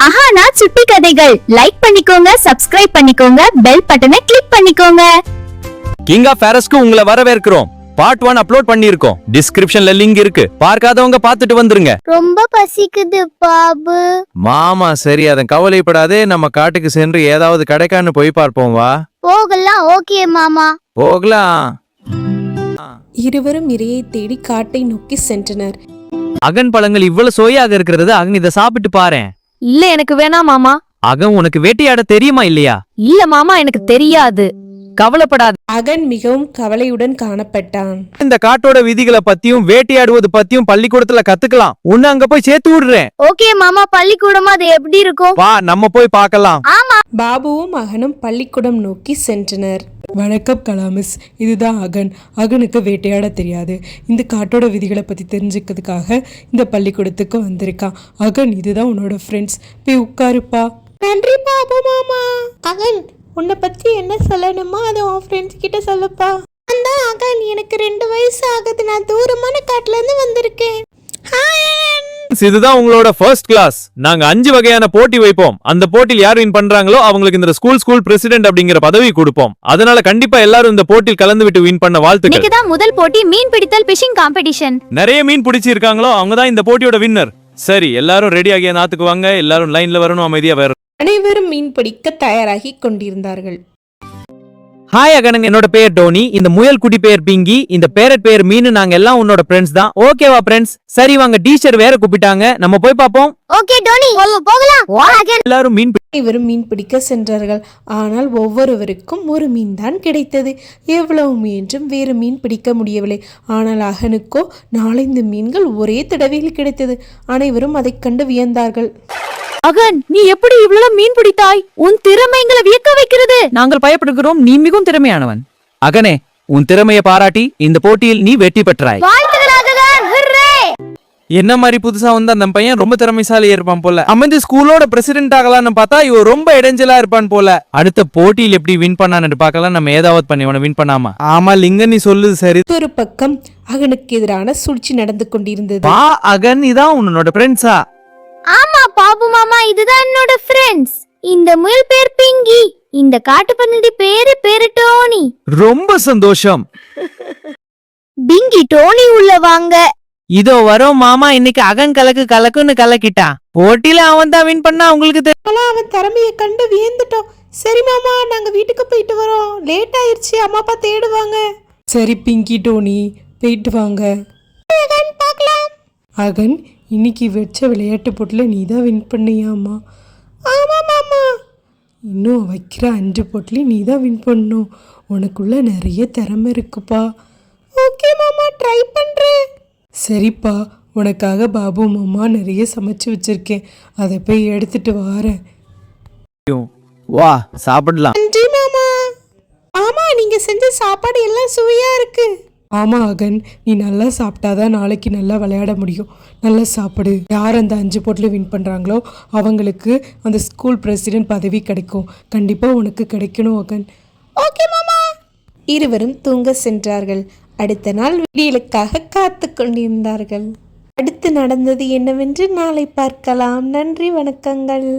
மகானா சுட்டி கதைகள் லைக் பண்ணிக்கோங்க, சப்ஸ்கிரைப் பண்ணிக்கோங்க, பெல் பட்டனை கிளிக் பண்ணிக்கோங்க. கிங் ஆஃப் ஃபேரஸ்க்கு உங்களை வரவேற்கிறோம். பார்ட் 1 அப்லோட் பண்ணிருக்கோம். டிஸ்கிரிப்ஷன்ல லிங்க் இருக்கு, பார்க்காதவங்க பார்த்துட்டு வந்துருங்க. ரொம்ப பசிக்குது பாபு. மாமா சரி, அதன் கவலைப்படாதே. நம்ம காட்டுக்கு சென்று ஏதாவது கிடைக்கான்னு போய் பார்ப்போம். வா போகலாம். ஓகே மாமா, போகலாம். இருவரும் இரையை தேடி காட்டை நோக்கி சென்றனர். அகன் பழங்கள் இவ்வளவு சுவையாக இருக்கிறது. அகன் இதை சாப்பிட்டு பாரேன். இல்ல எனக்கு வேணாம் மாமா. அகன் உனக்கு வேட்டையாட தெரியுமா இல்லையா? இல்ல மாமா, எனக்கு தெரியாது. கவலைப்படாத. அகன் மிகவும் கவலையுடன் காணப்பட்டான். இந்த காட்டோட விதிகளை பத்தியும் வேட்டையாடுவது பத்தியும் பள்ளிக்கூடத்துல கத்துக்கலாம். உன்னை அங்க போய் சேர்த்து விடுறேன். ஓகே மாமா, பள்ளிக்கூடமா அது எப்படி இருக்கும்? வா நம்ம போய் பார்க்கலாம். பாபுவும் அகனும் பள்ளிக்கூடம் நோக்கி சென்றனர். வணக்கம் கலாமிஸ், இதுதான் அகன். அகனுக்கு வேட்டையாட தெரியாது. இந்த காட்டோட விதிகளை பற்றி தெரிஞ்சுக்கிறதுக்காக இந்த பள்ளிக்கூடத்துக்கு வந்திருக்கான். அகன், இதுதான் உன்னோட ஃப்ரெண்ட்ஸ். போய் உட்காருப்பா. நன்றி பாபு மாமா. அகன், உன்னை பத்தி என்ன சொல்லணுமோ அதை உன் ஃப்ரெண்ட்ஸ் கிட்ட சொல்லுப்பா. அந்த அகன், எனக்கு 2 வயசு ஆகுது. நான் தூரமான காட்டுல இருந்து வந்திருக்கேன். இதுதான் உங்களோட ஃபர்ஸ்ட் கிளாஸ். நாங்க 5 வகையான போட்டி வைப்போம். அந்த போட்டியில் யார் வின் பண்றாங்களோ அவங்களுக்கு இந்த ஸ்கூல் பிரசிடென்ட் அப்படிங்கிற பதவி கொடுப்போம். அதனால கண்டிப்பா எல்லாரும் இந்த போட்டியில் கலந்து விட்டு வின் பண்ண வாழ்த்துக்கள். இன்னைக்கு தான் முதல் போட்டி, மீன் பிடித்தல் ஃபிஷிங் காம்படிஷன். நிறைய மீன் பிடிச்சி இருக்காங்களோ அவங்க தான் இந்த போட்டியோட வின்னர். சரி, எல்லாரும் ரெடி ஆகிய நாத்துக்கு வாங்க. எல்லாரும் லைன்ல வரணும், அமைதியா வரணும். அனைவரும் மீன் பிடிக்க தயாராகி கொண்டிருந்தார்கள். ஹாய் அகன், என்னோட பேர் டோனி. இந்த முயல் குட்டி பேர் பிங்கி. இந்த பேரட் பேர் மீன். நாங்க எல்லாம் உன்னோட ஃப்ரெண்ட்ஸ் தான். ஓகேவா ஃப்ரெண்ட்ஸ்? சரி வாங்க, டீச்சர் வேற கூப்பிட்டாங்க, நம்ம போய் பாப்போம். ஓகே டோனி, போகலாம். எல்லாரும் மீன் இவரும் மீன் பிடிக்க சென்றார்கள். ஆனால் ஒவ்வொருவருக்கும் ஒரு மீன் தான் கிடைத்தது. எவ்வளவு முயன்றும் வேறு மீன் பிடிக்க முடியவில்லை. ஆனால் அகனுக்கோ 4-5 மீன்கள் ஒரே தடவையில் கிடைத்தது. அனைவரும் அதைக் கண்டு வியந்தார்கள். அகன், நீ எப்படி இவ்வளவு மீன் பிடித்தாய்? உன் திறமை எங்களை வியக்க வைக்கிறது. நாங்கள் பயப்படுகிறோம். நீ மிகவும் திறமையானவன். அகனே, உன் திறமையை பாராட்டி இந்த போட்டியில் நீ வெற்றி பெற்றாய். என்ன மாதிரி புதுசா வந்து அந்த பையன் ரொம்ப திறமைசாலியா இருப்பான் போல. அமைந்து ஸ்கூலோட பிரசிடென்ட் ஆகலாம்னு பார்த்தா இவன் ரொம்ப இடைஞ்சலா இருப்பான் போல. அடுத்த போட்டியில் எப்படி வின் பண்ணான்னு பார்க்கலாம். நம்ம ஏதாவது பண்ணி இவனை வின் பண்ணாமா? ஆமா லிங்க, நீ சொல்லுது சரி. ஒரு பக்கம் அகனுக்கு எதிரான சூழ்ச்சி நடந்து கொண்டிருந்தது. வா அகன், இதான் உன்னோட ஃப்ரெண்ட்ஸா? ஆமா பாபு மாமா, இதுதான் என்னோட ஃப்ரெண்ட்ஸ். இந்த முயல் பேர் பிங்கி, இந்த காட்டுப்பன்றி பேரு டோனி. ரொம்ப சந்தோஷம். பிங்கி, டோனி உள்ள வாங்க. இதோ வரோம் மாமா. இன்னைக்கு அகன் கலக்குன்னு கலக்கிட்டான். போட்டியில அவன் தான் வின் பண்ணா. உங்களுக்கு அவன் திறமையை கண்டு வியந்துட்டோம். சரி மாமா, நாங்க வீட்டுக்கு போயிட்டு வரோம். லேட் ஆயிருச்சு, அம்மா அப்பா தேடுவாங்க. சரி பிங்கி, டோனி போயிட்டு வாங்க. அகன், இன்னைக்கு வச்ச விளையாட்டு போட்டியில் நீ தான் வின் பண்ணியாமா? ஆமா மாமா. இன்னும் வைக்கிற 5 போட்டிலையும் நீ தான் வின் பண்ணணும். உனக்குள்ள நிறைய திறமை இருக்குப்பா. ஓகே மாமா, ட்ரை பண்றேன். சரிப்பா, உனக்காக பாபு மாமா நிறைய சமைச்சு வச்சிருக்கேன். அதை போய் எடுத்துட்டு வாரேன். வா சாப்பிடலாம். நன்றி மாமா. ஆமா, நீங்க செஞ்ச சாப்பாடு எல்லாம் சுவையா இருக்கு. ஆமாம் அகன், நீ நல்லா சாப்பிட்டாதான் நாளைக்கு நல்லா விளையாட முடியும். நல்லா சாப்பிடு. யார் அந்த 5 போட்டில் வின் பண்ணுறாங்களோ அவங்களுக்கு அந்த ஸ்கூல் பிரசிடென்ட் பதவி கிடைக்கும். கண்டிப்பாக உனக்கு கிடைக்கணும் அகன். ஓகே மாமா. இருவரும் தூங்க சென்றார்கள். அடுத்த நாள் விடியலுக்காக காத்து கொண்டிருந்தார்கள். அடுத்து நடந்தது என்னவென்று நாளை பார்க்கலாம். நன்றி, வணக்கங்கள்.